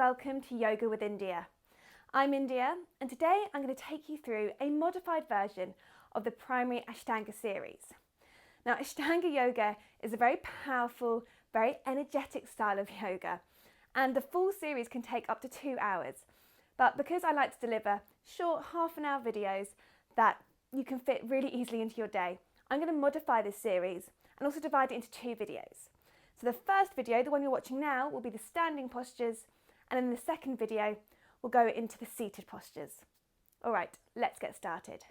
welcome to Yoga with India. I'm India and today I'm going to take you through a modified version of the primary Ashtanga series. Now, Ashtanga yoga is a very powerful, very energetic style of yoga, and the full series can take up to 2 hours. But because I like to deliver short half-an-hour videos that you can fit really easily into your day, I'm going to modify this series and also divide it into 2 videos. So the first video, the one you're watching now, will be the standing postures, and in the second video, we'll go into the seated postures. All right, let's get started.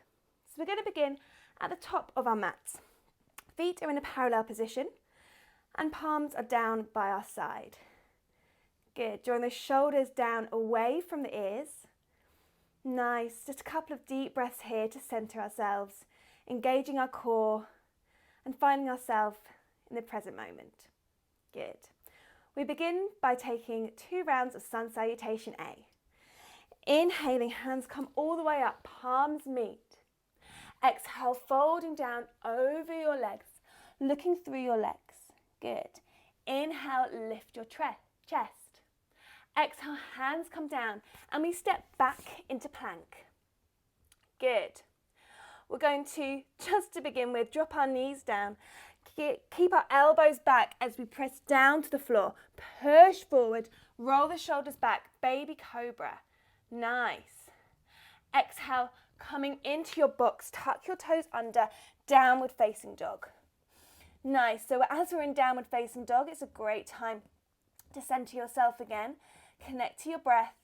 So we're going to begin at the top of our mats. Feet are in a parallel position and palms are down by our side. Good, drawing the shoulders down away from the ears. Nice, just a couple of deep breaths here to center ourselves, engaging our core and finding ourselves in the present moment. Good. We begin by taking 2 rounds of Sun Salutation A. Inhaling, hands come all the way up, palms meet. Exhale, folding down over your legs, looking through your legs. Good. Inhale, lift your chest. Exhale, hands come down and we step back into plank. Good. We're going to, just to begin with, drop our knees down. Keep our elbows back as we press down to the floor. Push forward, roll the shoulders back, baby cobra. Nice. Exhale, coming into your box, tuck your toes under, downward facing dog. Nice, so as we're in downward facing dog, it's a great time to center yourself again, connect to your breath,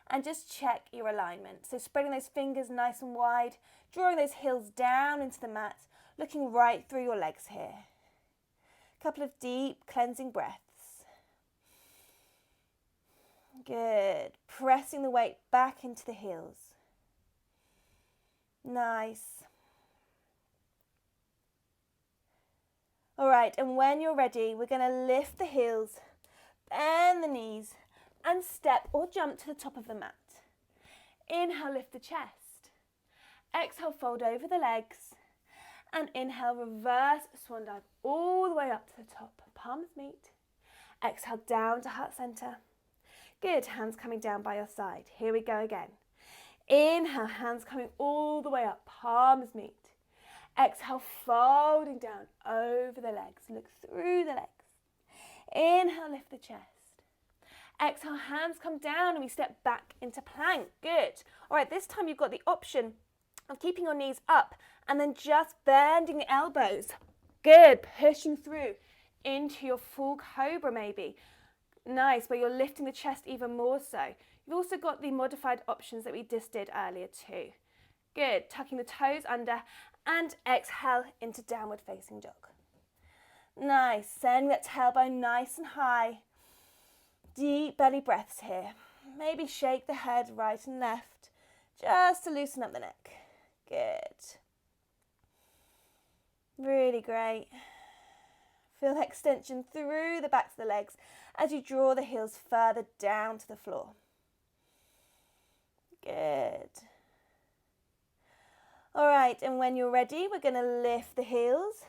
and just check your alignment. So spreading those fingers nice and wide, drawing those heels down into the mat, looking right through your legs here. A couple of deep cleansing breaths. Good. Pressing the weight back into the heels. Nice. All right, and when you're ready, we're going to lift the heels, bend the knees, and step or jump to the top of the mat. Inhale, lift the chest. Exhale, fold over the legs. And inhale, reverse swan dive all the way up to the top. Palms meet. Exhale, down to heart center. Good, hands coming down by your side. Here we go again. Inhale, hands coming all the way up. Palms meet. Exhale, folding down over the legs. Look through the legs. Inhale, lift the chest. Exhale, hands come down and we step back into plank. Good. All right, this time you've got the option of keeping your knees up and then just bending the elbows. Good, pushing through into your full cobra maybe. Nice, where you're lifting the chest even more so. You've also got the modified options that we just did earlier too. Good, tucking the toes under and exhale into downward facing dog. Nice, sending that tailbone nice and high. Deep belly breaths here. Maybe shake the head right and left just to loosen up the neck. Good. Really great. Feel that extension through the backs of the legs as you draw the heels further down to the floor. Good. All right, and when you're ready, we're going to lift the heels,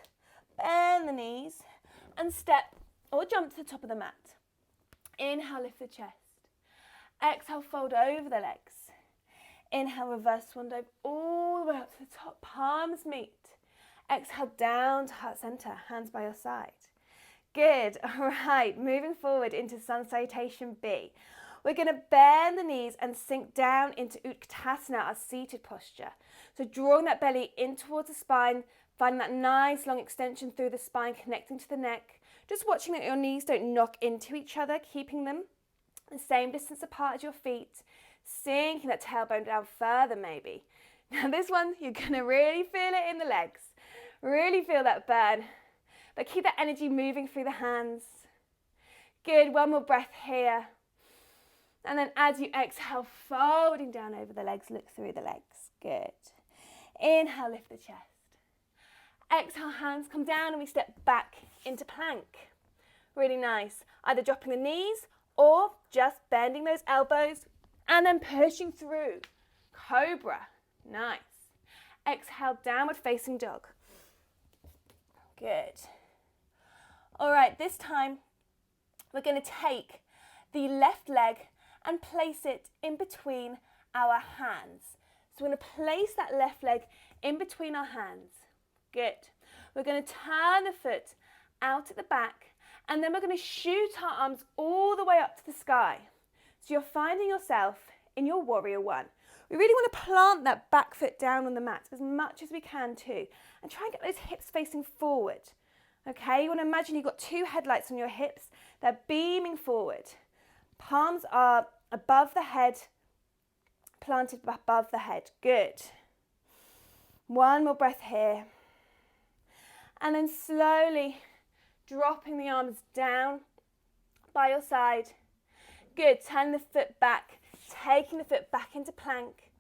bend the knees, and step or jump to the top of the mat. Inhale, lift the chest. Exhale, fold over the legs. Inhale, reverse swan dive all the way up to the top, palms meet. Exhale, down to heart center, hands by your side. Good, all right, moving forward into Sun Salutation B. We're going to bend the knees and sink down into Utkatasana, our seated posture. So drawing that belly in towards the spine, finding that nice long extension through the spine, connecting to the neck. Just watching that your knees don't knock into each other, keeping them the same distance apart as your feet. Sinking that tailbone down further maybe. Now this one, you're going to really feel it in the legs. Really feel that burn. But keep that energy moving through the hands. Good, one more breath here. And then as you exhale, folding down over the legs, look through the legs. Good. Inhale, lift the chest. Exhale, hands come down and we step back into plank. Really nice. Either dropping the knees or just bending those elbows and then pushing through. Cobra. Nice. Exhale, downward facing dog. Good. All right, this time we're going to take the left leg and place it in between our hands. So we're going to place that left leg in between our hands. Good. We're going to turn the foot out at the back, and then we're going to shoot our arms all the way up to the sky. So you're finding yourself in your warrior one. We really want to plant that back foot down on the mat as much as we can too, and try and get those hips facing forward. Okay, you want to imagine you've got two headlights on your hips. They're beaming forward. Palms are above the head, planted above the head. Good. One more breath here. And then slowly dropping the arms down by your side. Good. Turn the foot back, taking the foot back into plank.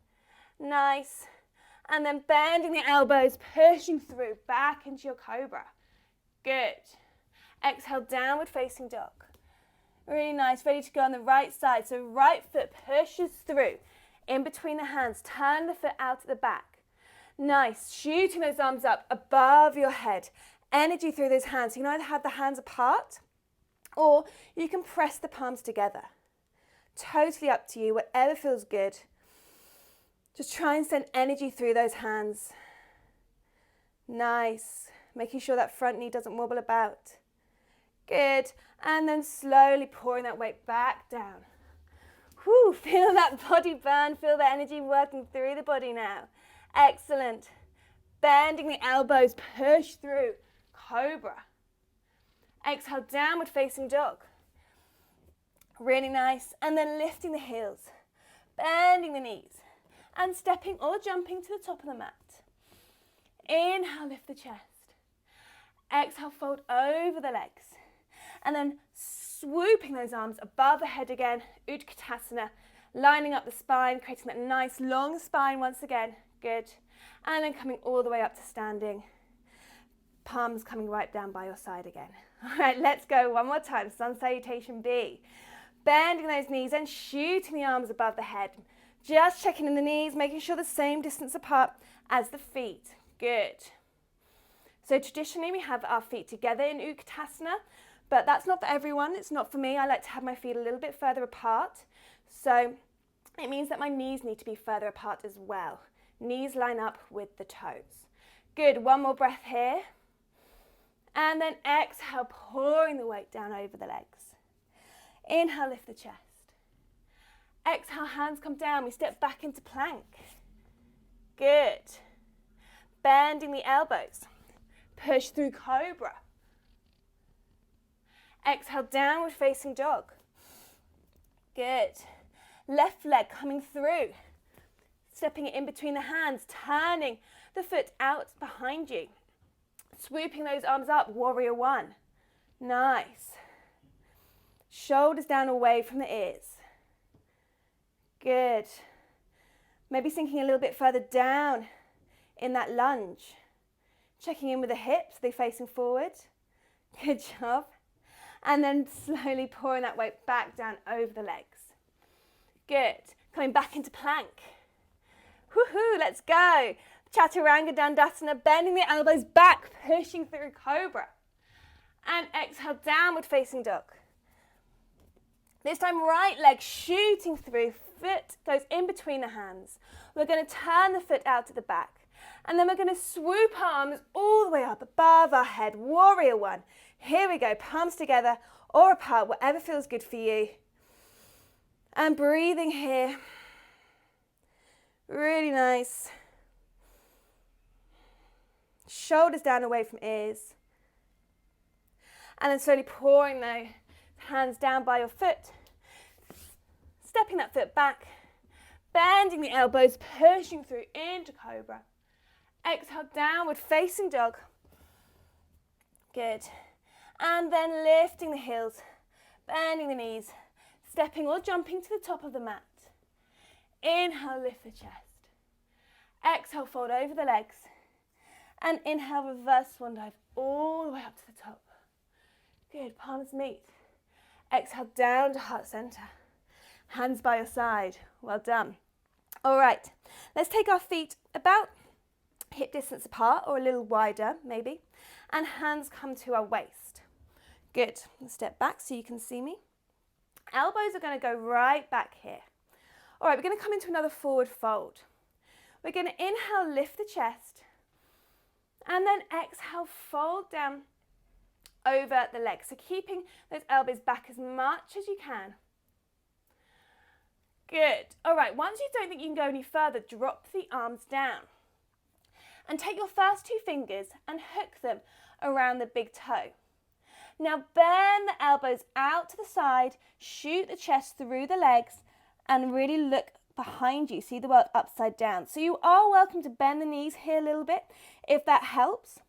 Nice. And then bending the elbows, pushing through back into your cobra. Good. Exhale, downward facing dog. Really nice. Ready to go on the right side. So right foot pushes through in between the hands. Turn the foot out at the back. Nice. Shooting those arms up above your head. Energy through those hands. You can either have the hands apart or you can press the palms together. Totally up to you, whatever feels good. Just try and send energy through those hands. Nice. Making sure that front knee doesn't wobble about. Good. And then slowly pouring that weight back down. Whew, feel that body burn. Feel the energy working through the body now. Excellent. Bending the elbows, push through. Cobra. Exhale, downward facing dog. Really nice. And then lifting the heels, bending the knees, and stepping or jumping to the top of the mat. Inhale, lift the chest. Exhale, fold over the legs. And then swooping those arms above the head again, Utkatasana, lining up the spine, creating that nice long spine once again. Good. And then coming all the way up to standing. Palms coming right down by your side again. All right, let's go one more time. Sun Salutation B. Bending those knees and shooting the arms above the head. Just checking in the knees, making sure the same distance apart as the feet. Good. So traditionally we have our feet together in Utkatasana, but that's not for everyone. It's not for me. I like to have my feet a little bit further apart. So it means that my knees need to be further apart as well. Knees line up with the toes. Good. One more breath here. And then exhale, pouring the weight down over the legs. Inhale, lift the chest. Exhale, hands come down. We step back into plank. Good. Bending the elbows. Push through cobra. Exhale, downward facing dog. Good. Left leg coming through. Stepping it in between the hands, turning the foot out behind you. Swooping those arms up, warrior one. Nice. Shoulders down away from the ears. Good. Maybe sinking a little bit further down in that lunge. Checking in with the hips, are they facing forward? Good job. And then slowly pouring that weight back down over the legs. Good. Coming back into plank. Woohoo, let's go. Chaturanga Dandasana, bending the elbows back, pushing through cobra. And exhale, downward facing dog. This time, right leg shooting through, foot goes in between the hands. We're going to turn the foot out to the back. And then we're going to swoop arms all the way up above our head, warrior one. Here we go, palms together or apart, whatever feels good for you. And breathing here. Really nice. Shoulders down away from ears. And then slowly pouring the hands down by your foot. Stepping that foot back. Bending the elbows, pushing through into cobra. Exhale, downward facing dog. Good. And then lifting the heels, bending the knees, stepping or jumping to the top of the mat. Inhale, lift the chest. Exhale, fold over the legs. And inhale, reverse swan dive all the way up to the top. Good, palms meet. Exhale, down to heart center. Hands by your side. Well done. All right, let's take our feet about hip distance apart or a little wider maybe. And hands come to our waist. Good. Step back so you can see me. Elbows are going to go right back here. All right, we're going to come into another forward fold. We're going to inhale, lift the chest, and then exhale, fold down over the legs. So keeping those elbows back as much as you can. Good. All right, once you don't think you can go any further, drop the arms down. And take your first two fingers and hook them around the big toe. Now bend the elbows out to the side, shoot the chest through the legs, and really look behind you. See the world upside down. So you are welcome to bend the knees here a little bit if that helps.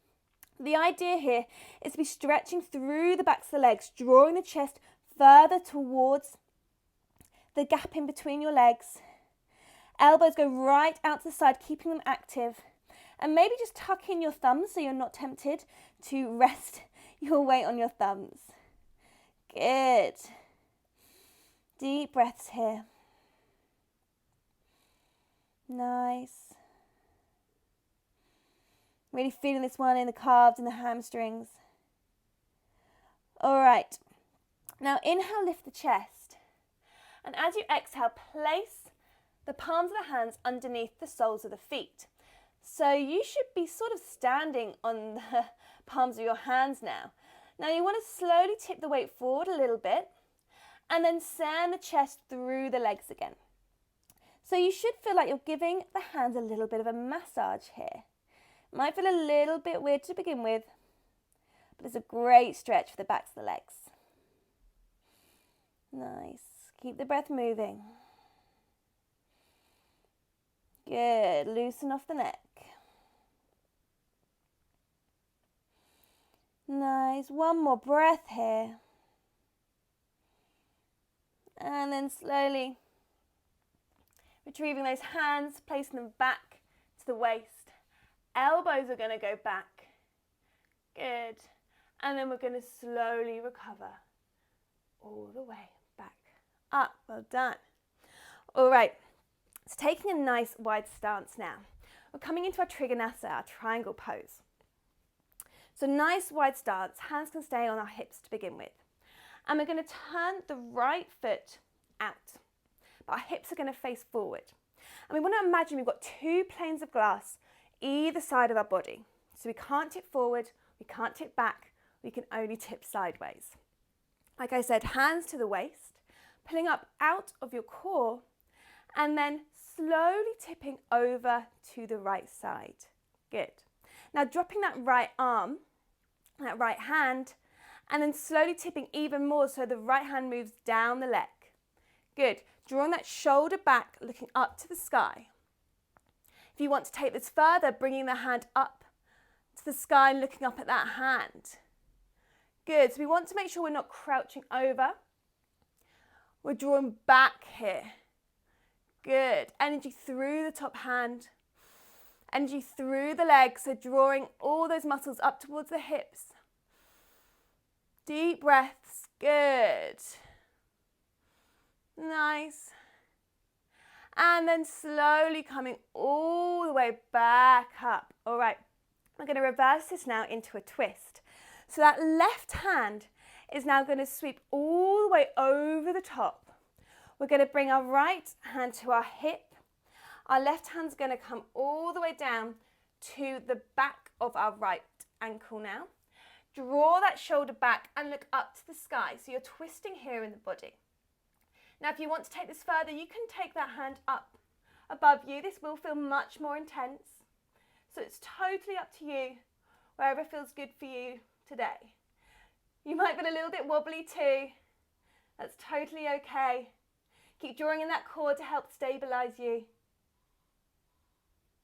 The idea here is to be stretching through the backs of the legs, drawing the chest further towards the gap in between your legs. Elbows go right out to the side, keeping them active. And maybe just tuck in your thumbs so you're not tempted to rest your weight on your thumbs. Good. Deep breaths here. Nice. Really feeling this one in the calves and the hamstrings. All right. Now inhale, lift the chest. And as you exhale, place the palms of the hands underneath the soles of the feet. So you should be sort of standing on the palms of your hands now. Now you want to slowly tip the weight forward a little bit and then send the chest through the legs again. So you should feel like you're giving the hands a little bit of a massage here. Might feel a little bit weird to begin with, but it's a great stretch for the backs of the legs. Nice. Keep the breath moving. Good. Loosen off the neck. Nice. One more breath here. And then slowly retrieving those hands, placing them back to the waist. Elbows are going to go back. Good. And then we're going to slowly recover all the way back up. Well done. All right. So taking a nice wide stance now. We're coming into our Trikonasana, our triangle pose. So nice wide stance. Hands can stay on our hips to begin with. And we're going to turn the right foot out. But our hips are going to face forward. And we want to imagine we've got two planes of glass either side of our body. So we can't tip forward, we can't tip back, we can only tip sideways. Like I said, hands to the waist, pulling up out of your core, and then slowly tipping over to the right side. Good. Now dropping that right arm, that right hand, and then slowly tipping even more so the right hand moves down the leg. Good. Drawing that shoulder back, looking up to the sky. If you want to take this further, bringing the hand up to the sky and looking up at that hand. Good. So we want to make sure we're not crouching over. We're drawing back here. Good. Energy through the top hand. Energy through the legs. So drawing all those muscles up towards the hips. Deep breaths. Good. Nice. And then slowly coming all the way back up. All right, we're going to reverse this now into a twist. So that left hand is now going to sweep all the way over the top. We're going to bring our right hand to our hip. Our left hand's going to come all the way down to the back of our right ankle now. Draw that shoulder back and look up to the sky. So you're twisting here in the body. Now, if you want to take this further, you can take that hand up above you. This will feel much more intense. So it's totally up to you, wherever feels good for you today. You might feel a little bit wobbly too. That's totally okay. Keep drawing in that core to help stabilize you.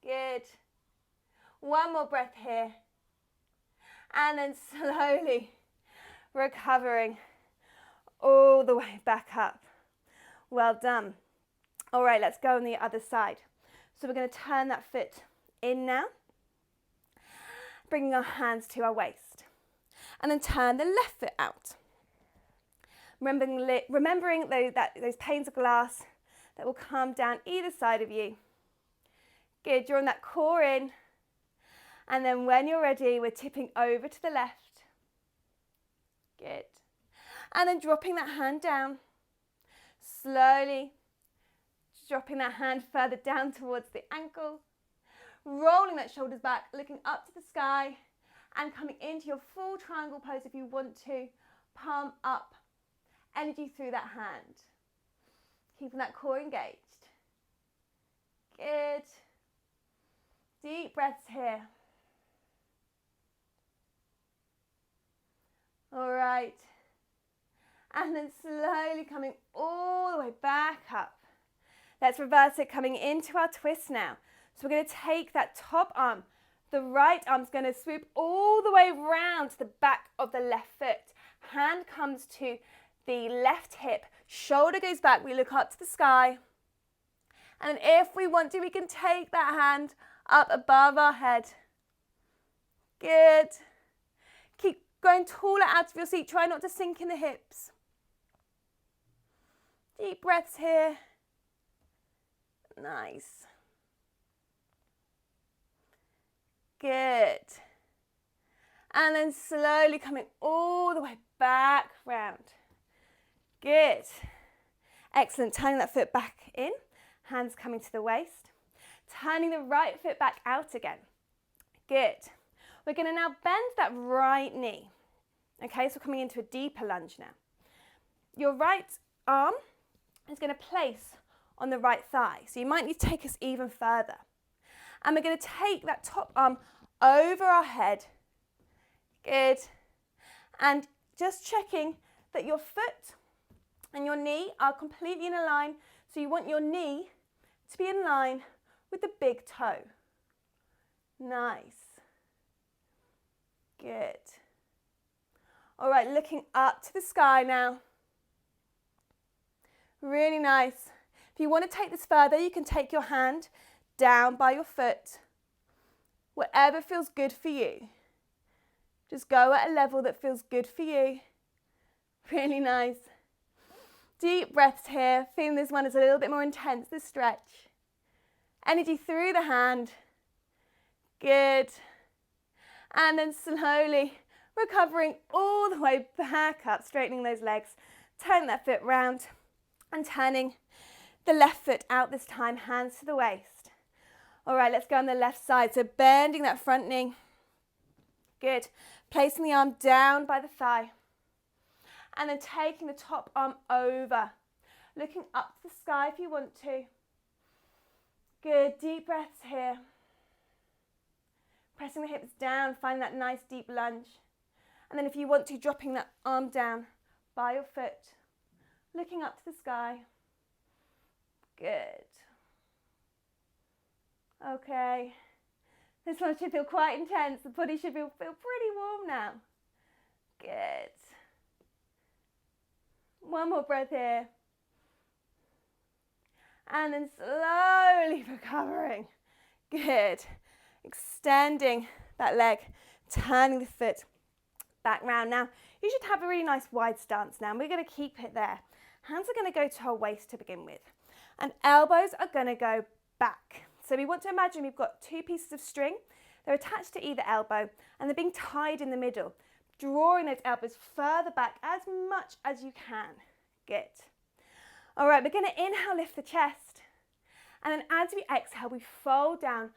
Good. One more breath here. And then slowly recovering all the way back up. Well done. All right, let's go on the other side. So we're going to turn that foot in now, bringing our hands to our waist, and then turn the left foot out. Remembering those panes of glass that will come down either side of you. Good, drawing that core in, and then when you're ready, we're tipping over to the left. Good. And then dropping that hand down. Slowly dropping that hand further down towards the ankle, rolling that shoulders back, looking up to the sky, and coming into your full triangle pose if you want to. Palm up, energy through that hand. Keeping that core engaged. Good. Deep breaths here. All right. And then slowly coming all the way back up. Let's reverse it, coming into our twist now. So we're going to take that top arm. The right arm's going to swoop all the way round to the back of the left foot. Hand comes to the left hip. Shoulder goes back. We look up to the sky. And then if we want to, we can take that hand up above our head. Good. Keep going taller out of your seat. Try not to sink in the hips. Deep breaths here. Nice. Good. And then slowly coming all the way back round. Good. Excellent. Turning that foot back in. Hands coming to the waist. Turning the right foot back out again. Good. We're going to now bend that right knee. Okay, so we're coming into a deeper lunge now. Your right arm is going to place on the right thigh. So you might need to take us even further. And we're going to take that top arm over our head. Good. And just checking that your foot and your knee are completely in a line. So you want your knee to be in line with the big toe. Nice. Good. All right, looking up to the sky now. Really nice. If you want to take this further, you can take your hand down by your foot. Whatever feels good for you. Just go at a level that feels good for you. Really nice. Deep breaths here. Feeling this one is a little bit more intense, this stretch. Energy through the hand. Good. And then slowly recovering all the way back up, straightening those legs. Turn that foot round and turning the left foot out this time, hands to the waist. All right, let's go on the left side. So bending that front knee. Good. Placing the arm down by the thigh. And then taking the top arm over. Looking up to the sky if you want to. Good. Deep breaths here. Pressing the hips down, finding that nice deep lunge. And then if you want to, dropping that arm down by your foot. Looking up to the sky. Good. Okay. This one should feel quite intense. The body should feel pretty warm now. Good. One more breath here. And then slowly recovering. Good. Extending that leg, turning the foot back round. Now, you should have a really nice wide stance now. And we're going to keep it there. Hands are going to go to our waist to begin with. And elbows are going to go back. So we want to imagine we've got two pieces of string. They're attached to either elbow and they're being tied in the middle. Drawing those elbows further back as much as you can. Good. All right, we're going to inhale, lift the chest. And then as we exhale, we fold down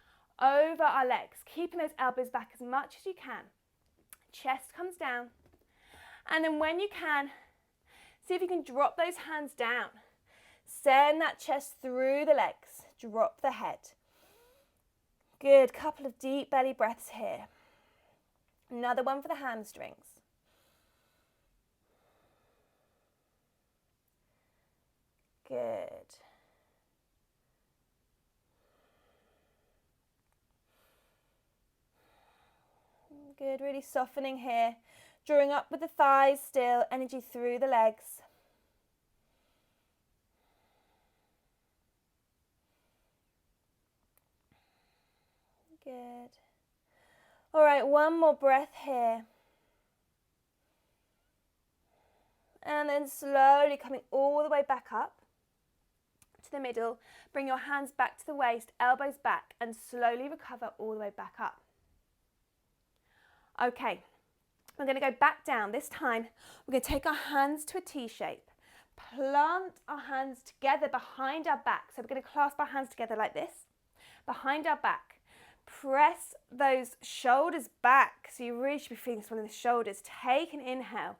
over our legs, keeping those elbows back as much as you can. Chest comes down. And then when you can, see if you can drop those hands down. Send that chest through the legs. Drop the head. Good. Couple of deep belly breaths here. Another one for the hamstrings. Good. Good. Really softening here. Drawing up with the thighs still. Energy through the legs. Good. All right, one more breath here. And then slowly coming all the way back up to the middle. Bring your hands back to the waist, elbows back, and slowly recover all the way back up. Okay, we're going to go back down. This time, we're going to take our hands to a T shape. plant our hands together behind our back. So we're going to clasp our hands together like this, behind our back. Press those shoulders back. So you really should be feeling this one in the shoulders. Take an inhale.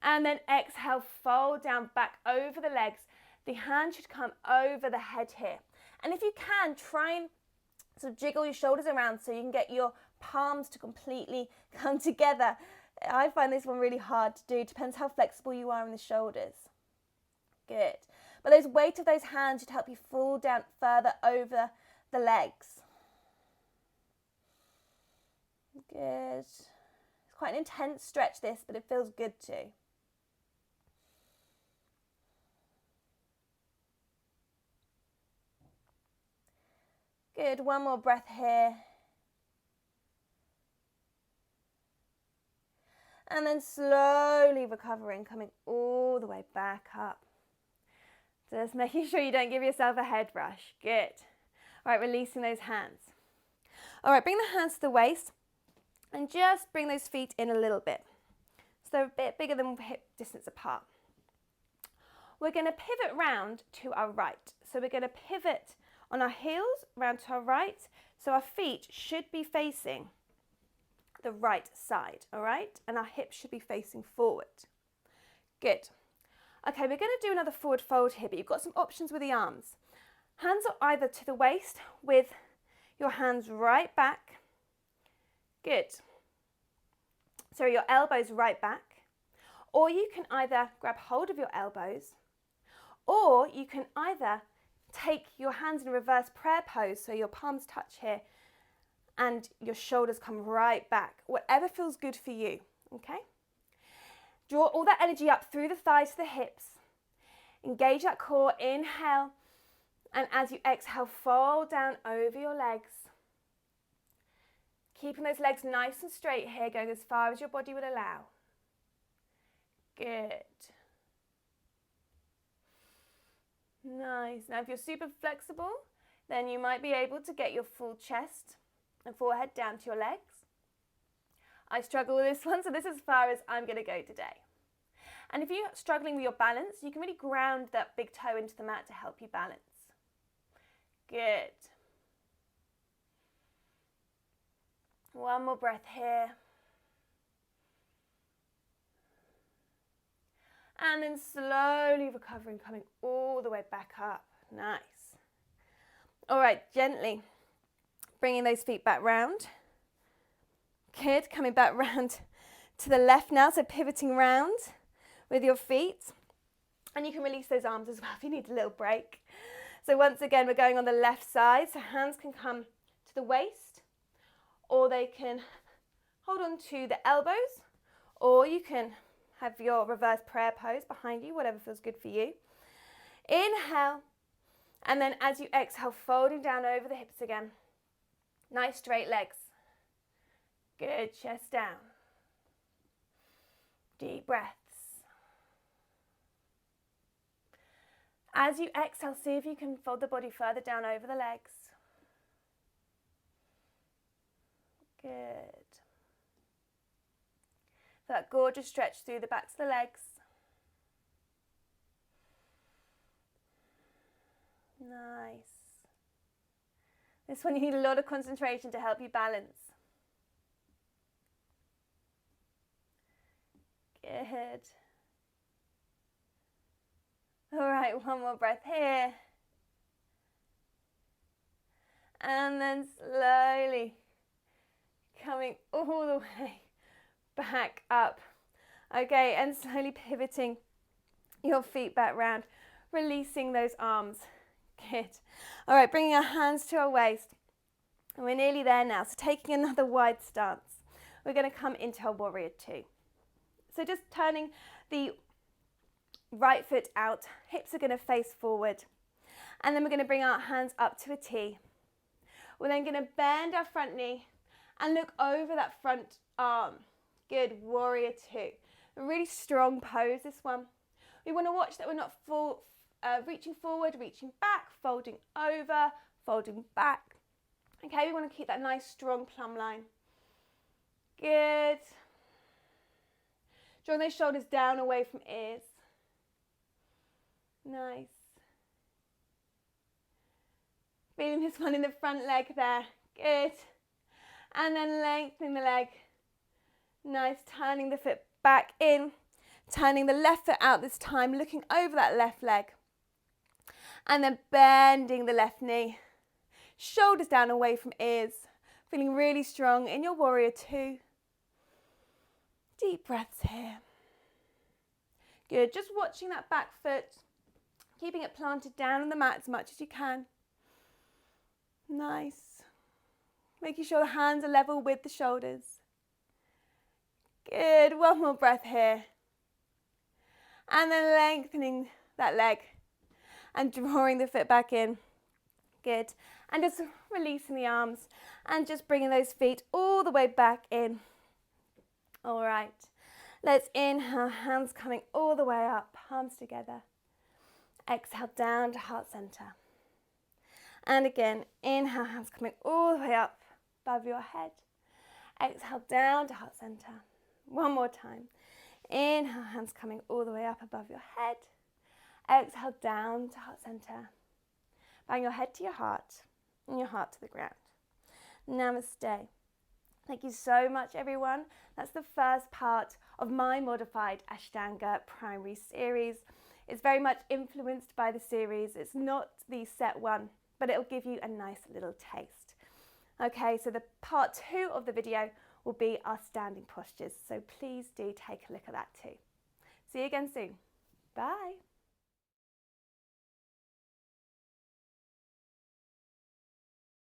And then exhale, fold down back over the legs. The hand should come over the head here. And if you can, try and sort of jiggle your shoulders around so you can get your palms to completely come together. I find this one really hard to do. Depends how flexible you are in the shoulders. Good. But those weight of those hands should help you fall down further over the legs. Good. It's quite an intense stretch this, but it feels good too. Good. One more breath here. And then slowly recovering, coming all the way back up. Just making sure you don't give yourself a head rush. Good. All right, releasing those hands. All right, bring the hands to the waist and just bring those feet in a little bit. So they're a bit bigger than hip distance apart. We're going to pivot round to our right. So we're going to pivot on our heels round to our right. So our feet should be facing the right side, all right? And our hips should be facing forward. Good. Okay, we're going to do another forward fold here, but you've got some options with the arms. Hands are either to the waist with your hands right back. Good. So your elbows right back. Or you can either grab hold of your elbows, or you can either take your hands in a reverse prayer pose, so your palms touch here and your shoulders come right back. Whatever feels good for you, okay? Draw all that energy up through the thighs to the hips. Engage that core, inhale, and as you exhale, fold down over your legs. Keeping those legs nice and straight here, going as far as your body would allow. Good. Nice. Now if you're super flexible, then you might be able to get your full chest and forehead down to your legs. I struggle with this one, so this is as far as I'm going to go today. And if you're struggling with your balance, you can really ground that big toe into the mat to help you balance. Good. One more breath here. And then slowly recovering, coming all the way back up. Nice. All right, gently bringing those feet back round. Good, coming back round to the left now, so pivoting round with your feet. And you can release those arms as well if you need a little break. So once again, we're going on the left side, so hands can come to the waist, or they can hold on to the elbows, or you can have your reverse prayer pose behind you, whatever feels good for you. Inhale, and then as you exhale, folding down over the hips again. Nice straight legs. Good, chest down. Deep breaths. As you exhale, see if you can fold the body further down over the legs. Good. That gorgeous stretch through the backs of the legs. Nice. This one you need a lot of concentration to help you balance. Good. All right, one more breath here. And then slowly coming all the way back up. Okay, and slowly pivoting your feet back round, releasing those arms. Good. All right, bringing our hands to our waist. And we're nearly there now. So taking another wide stance. We're going to come into our warrior two. So just turning the right foot out, hips are going to face forward. And then we're going to bring our hands up to a T. We're then going to bend our front knee and look over that front arm. Good, warrior two. A really strong pose, this one. We want to watch that we're not reaching forward, reaching back, folding over, folding back. Okay, we want to keep that nice strong plumb line. Good. Drawing those shoulders down away from ears. Nice. Feeling this one in the front leg there. Good. And then lengthening the leg. Nice, turning the foot back in. Turning the left foot out this time, looking over that left leg. And then bending the left knee. Shoulders down away from ears. Feeling really strong in your warrior two. Deep breaths here. Good, just watching that back foot. Keeping it planted down on the mat as much as you can. Nice. Making sure the hands are level with the shoulders. Good, one more breath here. And then lengthening that leg and drawing the foot back in. Good. And just releasing the arms and just bringing those feet all the way back in. All right. Let's inhale, hands coming all the way up, palms together. Exhale down to heart center. And again, inhale, hands coming all the way up above your head. Exhale down to heart center. One more time. Inhale, hands coming all the way up above your head. Exhale down to heart center. Bring your head to your heart and your heart to the ground. Namaste. Thank you so much, everyone. That's the first part of my modified Ashtanga primary series. It's very much influenced by the series. It's not the set one, but it'll give you a nice little taste. Okay, so the part 2 of the video will be our standing postures. So please do take a look at that too. See you again soon. Bye.